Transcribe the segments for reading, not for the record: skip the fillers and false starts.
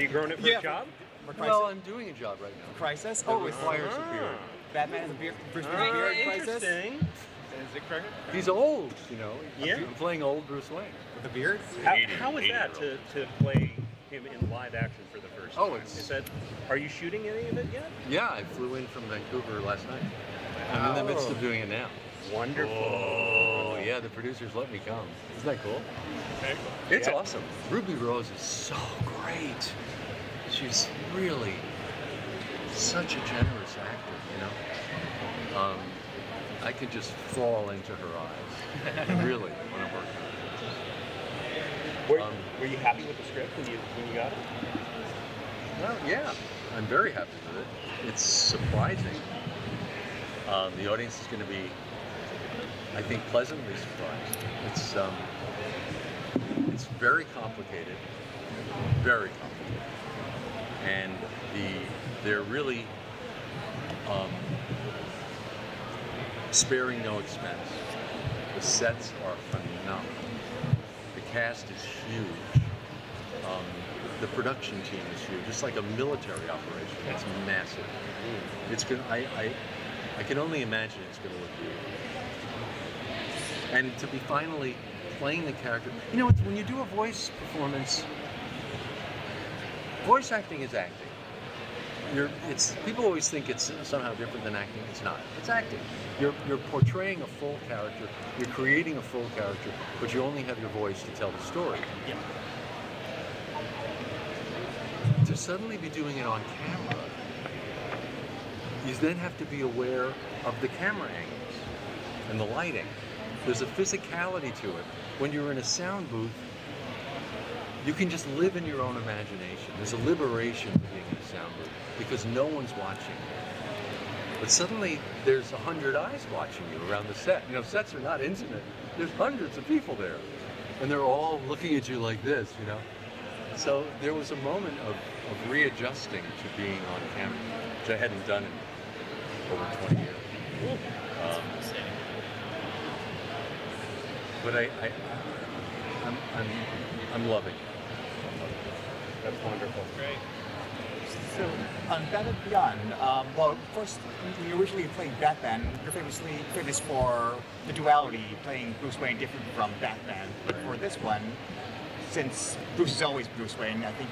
you growing it for a job? Well, I'm doing a job right now. Crisis? It requires a beard. Batman has a beard. Bruce Wayne has a beard. Crisis. Interesting. Is it correct? He's old, you know. Yeah. I'm playing old Bruce Wayne. With a beard? How was that to play him in live action for the first time? It's... Are you shooting any of it yet? Yeah, I flew in from Vancouver last night. I'm in the midst of doing it now. Wonderful. Oh, yeah, the producers let me come. Isn't that cool? It's awesome. Ruby Rose is so great. She's really such a generous actor, you know. I could just fall into her eyes, really, when I'm working on it. Were you happy with the script when you got it? Well, yeah, I'm very happy with it. It's surprising. The audience is going to be, I think, pleasantly surprised. It's very complicated, and they're really sparing no expense. The sets are phenomenal. The cast is huge. The production team is huge. It's like a military operation. It's massive. It's good. I can only imagine it's going to look beautiful. And to be finally playing the character, you know, it's when you do a voice performance. Voice acting is acting. People always think it's somehow different than acting. It's not. It's acting. You're portraying a full character. You're creating a full character, but you only have your voice to tell the story. Yeah. To suddenly be doing it on camera, you then have to be aware of the camera angles and the lighting. There's a physicality to it. When you're in a sound booth, you can just live in your own imagination. There's a liberation of being in a sound booth because no one's watching. But suddenly there's 100 eyes watching you around the set. You know, sets are not intimate. There's hundreds of people there. And they're all looking at you like this, you know. So there was a moment of readjusting to being on camera, which I hadn't done in over 20 years. But I'm loving it. That's wonderful. Great. So, on Batman Beyond, well, first, when you originally played Batman, you're famously famous for the duality, playing Bruce Wayne different from Batman. But for this one, since Bruce is always Bruce Wayne, I think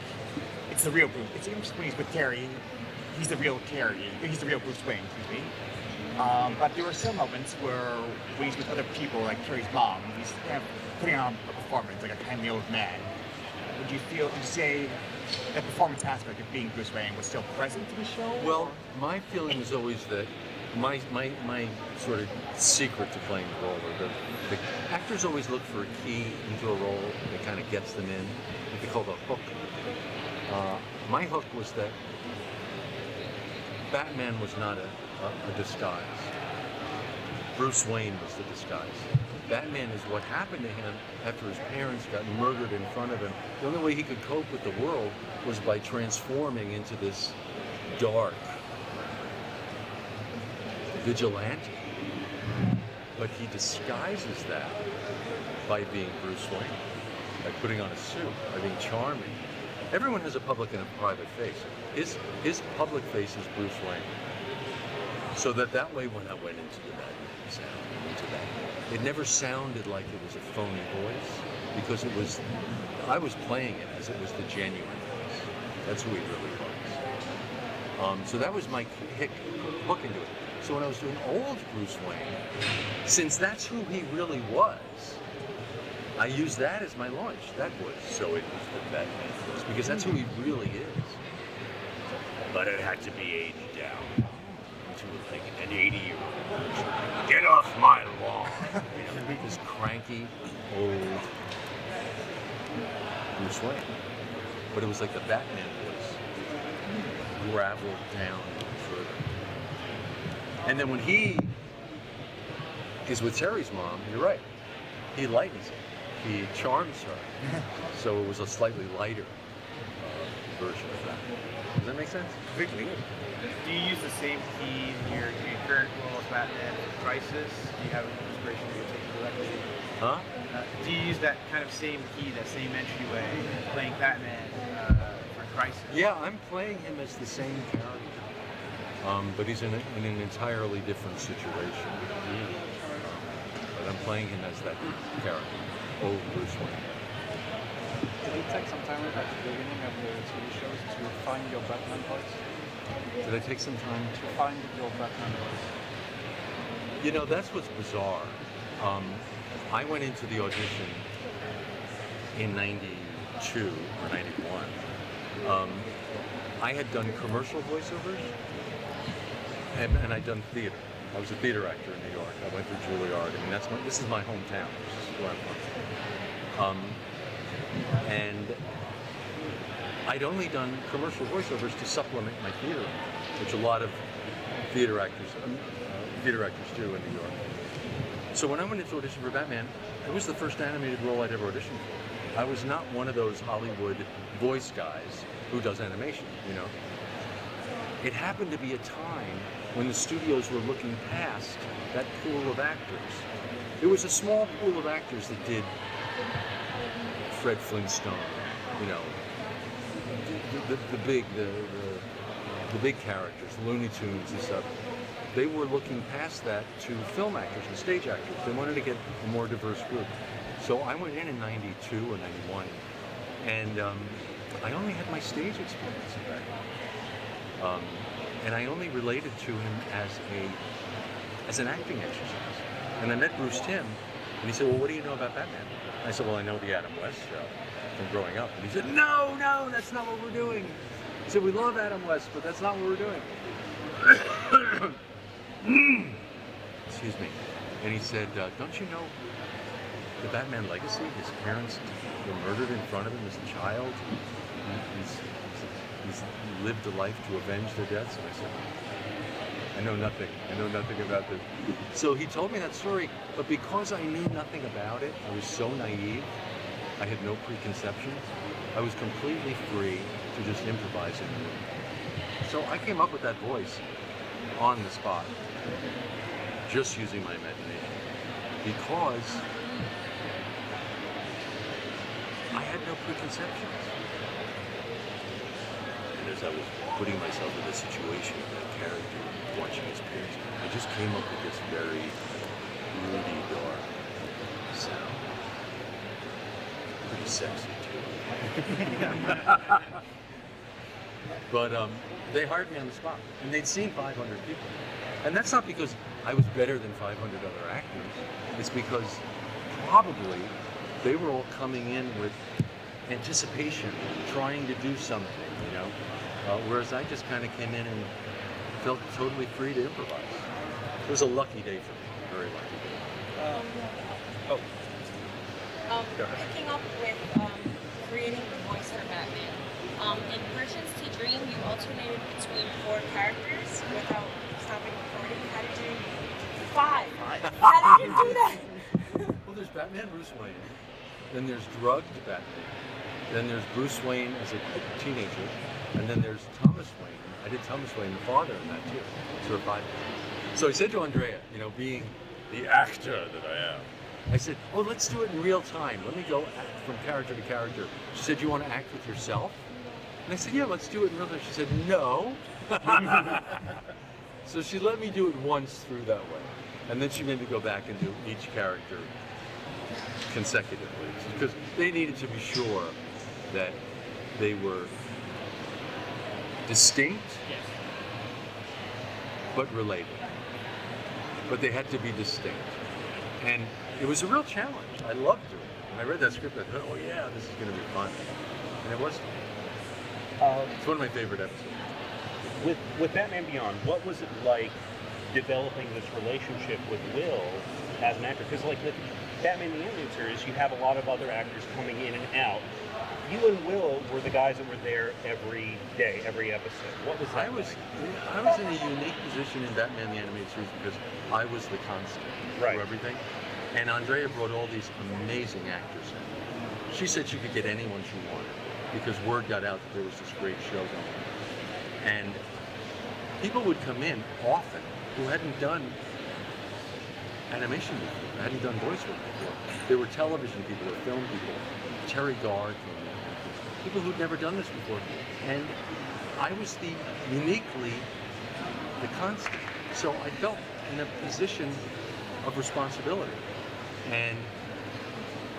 it's the real Bruce. It's when he's with Terry, he's the real Terry. He's the real Bruce Wayne, excuse me. But there were some moments where when he's with other people, like Terry's mom, he's kind of putting on a performance like a kindly old man. Would you say that performance aspect of being Bruce Wayne was still present in the show? Well, my feeling was always that my sort of secret to playing the role, or the actors always look for a key into a role that kind of gets them in, what they call the hook. My hook was that Batman was not a disguise. Bruce Wayne was the disguise. Batman is what happened to him after his parents got murdered in front of him. The only way he could cope with the world was by transforming into this dark vigilante. But he disguises that by being Bruce Wayne, by putting on a suit, by being charming. Everyone has a public and a private face. His public face is Bruce Wayne. So that way when I went into the Batman sound, into that, it never sounded like it was a phony voice, because I was playing it as it was the genuine voice. That's who he really was. So that was my hook into it. So when I was doing old Bruce Wayne, since that's who he really was, I used that as my launch. That was so it was the Batman voice, because that's who he really is. But it had to be aged down to like an 80-year-old. Get off my lawn! This cranky, old Bruce Wayne. But it was like the Batman voice, graveled down further. And then when he is with Terry's mom, you're right, he lightens it. He charms her. So it was a slightly lighter version of that. Does that make sense? Completely. Do you use the same key in your current role as Batman Crisis? Do you have inspiration that you're taking directly? Huh? Do you use that kind of same key, that same entryway, playing Batman for Crisis. Yeah, I'm playing him as the same character, but he's in an entirely different situation. But I'm playing him as that character, old Bruce Wayne. Did it take some time at the beginning of the TV shows to find your Batman voice? Did I take some time To find your Batman voice? You know, that's what's bizarre. I went into the audition in 92 or 91. I had done commercial voiceovers, and I'd done theater. I was a theater actor in New York. I went through Juilliard. I mean, this is my hometown. This is where I'm from. And I'd only done commercial voiceovers to supplement my theater, which a lot of theater actors do in New York. So when I went into audition for Batman, it was the first animated role I'd ever auditioned for. I was not one of those Hollywood voice guys who does animation, you know. It happened to be a time when the studios were looking past that pool of actors. There was a small pool of actors that did Fred Flintstone, you know, the big characters, Looney Tunes and stuff. They were looking past that to film actors and stage actors. They wanted to get a more diverse group. So I went in 92 or 91, and I only had my stage experience in that. And I only related to him as an acting exercise. And I met Bruce Timm, and he said, well, what do you know about Batman? I said, well, I know the Adam West show from growing up. And he said, no, that's not what we're doing. He said, we love Adam West, but that's not what we're doing. Excuse me. And he said, don't you know the Batman legacy? His parents were murdered in front of him as a child. He's lived a life to avenge their deaths. And I said, I know nothing about this. So he told me that story, but because I knew nothing about it, I was so naive, I had no preconceptions, I was completely free to just improvise in the room. So I came up with that voice on the spot, just using my imagination, because I had no preconceptions. And as I was putting myself in the situation of that character, watching his appearance, I just came up with this very moody, dark sound. Pretty sexy too. But they hired me on the spot, and they'd seen 500 people. And that's not because I was better than 500 other actors. It's because probably they were all coming in with anticipation, trying to do something, you know. Whereas I just kind of came in and felt totally free to improvise. It was a lucky day for me, very lucky day. Picking up with creating the voice for Batman. In Persian's to Dream, you alternated between 4 characters without stopping recording. How did you do 5? How did you do that? Well, there's Batman Bruce Wayne, then there's drugged Batman, then there's Bruce Wayne as a teenager, and then there's Thomas Wayne. I did Thomas Wayne, the father, in that too. So we're 5. So I said to Andrea, you know, being the actor that I am, I said, oh, let's do it in real time. Let me go from character to character. She said, you want to act with yourself? And I said, yeah, let's do it in real time. She said, no. So she let me do it once through that way. And then she made me go back and do each character consecutively. Because they needed to be sure that they were distinct, but related. But they had to be distinct. And it was a real challenge. I loved doing it. When I read that script, I thought, oh yeah, this is going to be fun. And it was. It's one of my favorite episodes. With Batman Beyond, what was it like developing this relationship with Will as an actor? Because like with Batman the Animated Series, you have a lot of other actors coming in and out. You and Will were the guys that were there every day, every episode. What was that? I was in a unique position in Batman the Animated Series because I was the constant for everything. And Andrea brought all these amazing actors in. She said she could get anyone she wanted because word got out that there was this great show going on. And people would come in often who hadn't done animation before, hadn't done voice work before. They were television people or film people. Terry Garth people who'd never done this before. And I was uniquely the constant. So I felt in a position of responsibility. And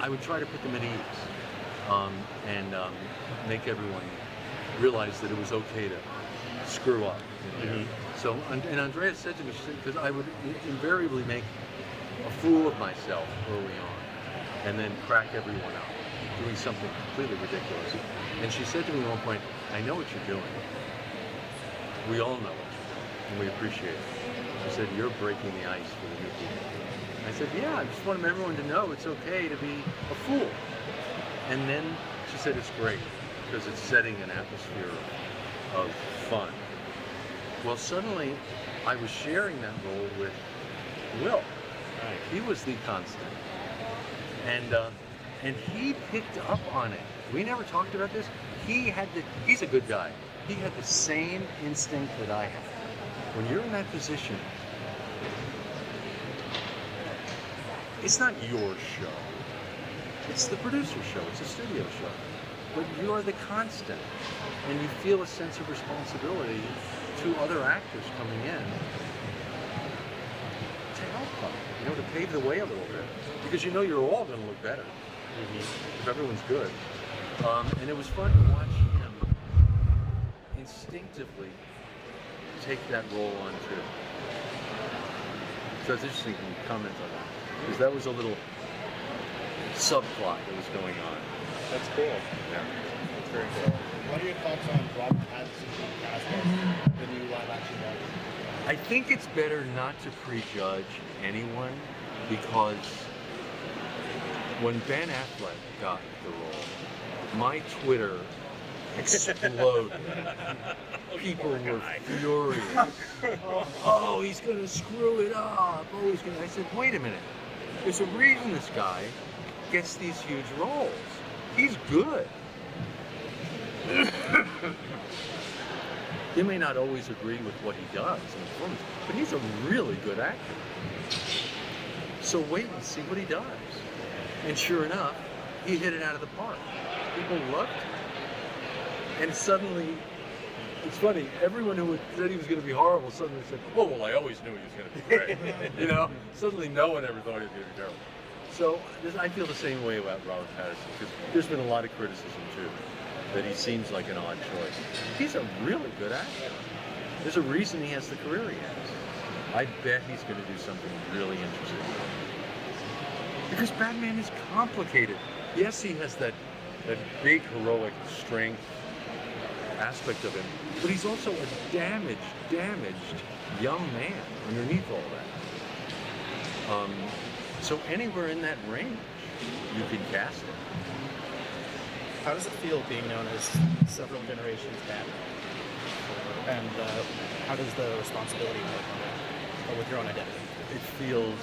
I would try to put them at ease and make everyone realize that it was okay to screw up. So, and Andrea said to me, she said, because I would invariably make a fool of myself early on and then crack everyone up doing something completely ridiculous. And she said to me at one point, I know what you're doing. We all know what you're doing, and we appreciate it. She said, you're breaking the ice for the new people. I said, yeah, I just want everyone to know it's okay to be a fool. And then she said, it's great, because it's setting an atmosphere of fun. Well, suddenly, I was sharing that role with Will. He was the constant. And he picked up on it. We never talked about this. He's a good guy. He had the same instinct that I had. When you're in that position, it's not your show. It's the producer's show. It's a studio show. But you are the constant. And you feel a sense of responsibility to other actors coming in to help them, to pave the way a little bit. Because you know you're all going to look better if everyone's good. And it was fun to watch him instinctively take that role on too. So it's interesting when you comment on that, because that was a little subplot that was going on. That's cool. Yeah. That's very So, cool. what are your thoughts on Robert Pattinson being cast as the new live-action Batman? I think it's better not to prejudge anyone, because when Ben Affleck got the role, my Twitter exploded. People were furious. Oh, he's going to screw it up. Oh, he's going to... I said, wait a minute. There's a reason this guy gets these huge roles. He's good. They may not always agree with what he does in the performance, but he's a really good actor. So wait and see what he does. And sure enough, he hit it out of the park. People loved him. And suddenly, it's funny, everyone who said he was going to be horrible suddenly said, oh, well, I always knew he was going to be great. Suddenly no one ever thought he was going to be terrible. So I feel the same way about Robert Pattinson, because there's been a lot of criticism, too, that he seems like an odd choice. He's a really good actor. There's a reason he has the career he has. I bet he's going to do something really interesting. Because Batman is complicated. Yes, he has that big heroic strength aspect of him, but he's also a damaged young man underneath all that. So anywhere in that range, you can cast him. How does it feel being known as several generations Batman? And how does the responsibility work with your own identity? It feels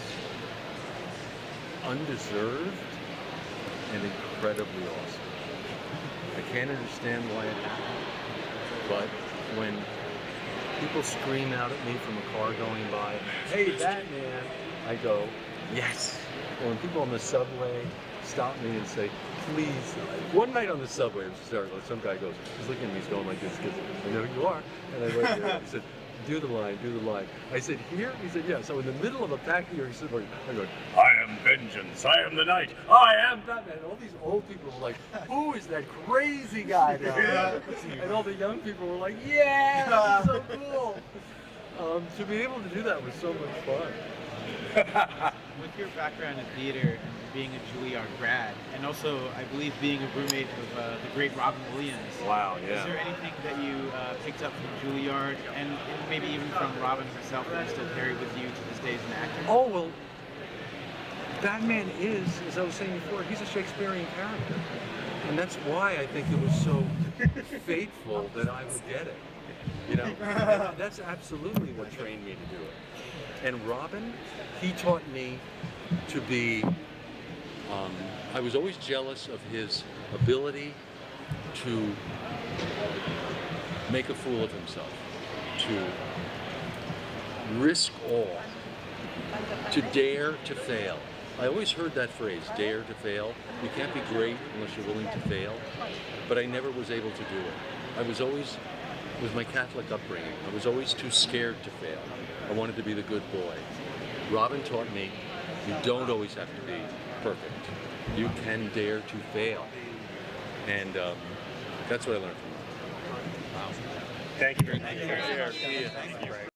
undeserved and incredibly awesome. I can't understand why it happened, but when people scream out at me from a car going by, hey, Batman, I go, yes. Or when people on the subway stop me and say, please. One night on the subway, it was hysterical. Some guy goes, he's looking at me, he's going like this, because I know who you are. And I went there, he said, do the line. I said, here? He said, yeah. So in the middle of a packed New York subway, I go, I am vengeance, I am the night, I am Batman. And all these old people were like, who is that crazy guy down there? And all the young people were like, yeah, that's so cool. To be able to do that was so much fun. With your background in theater and being a Juilliard grad, and also, I believe, being a roommate of the great Robin Williams. Wow, yeah. Is there anything that you picked up from Juilliard, and maybe even from Robin herself, that you still carry with you to this day as an actor? Oh, well, Batman is, as I was saying before, he's a Shakespearean character. And that's why I think it was so fateful that I would get it. And that's absolutely what trained me to do it. And Robin, he taught me to be, I was always jealous of his ability to make a fool of himself, to risk all, to dare to fail. I always heard that phrase, dare to fail. You can't be great unless you're willing to fail. But I never was able to do it. I was always, with my Catholic upbringing, I was always too scared to fail. I wanted to be the good boy. Robin taught me you don't always have to be perfect. You can dare to fail. And that's what I learned from him. Thank you very much.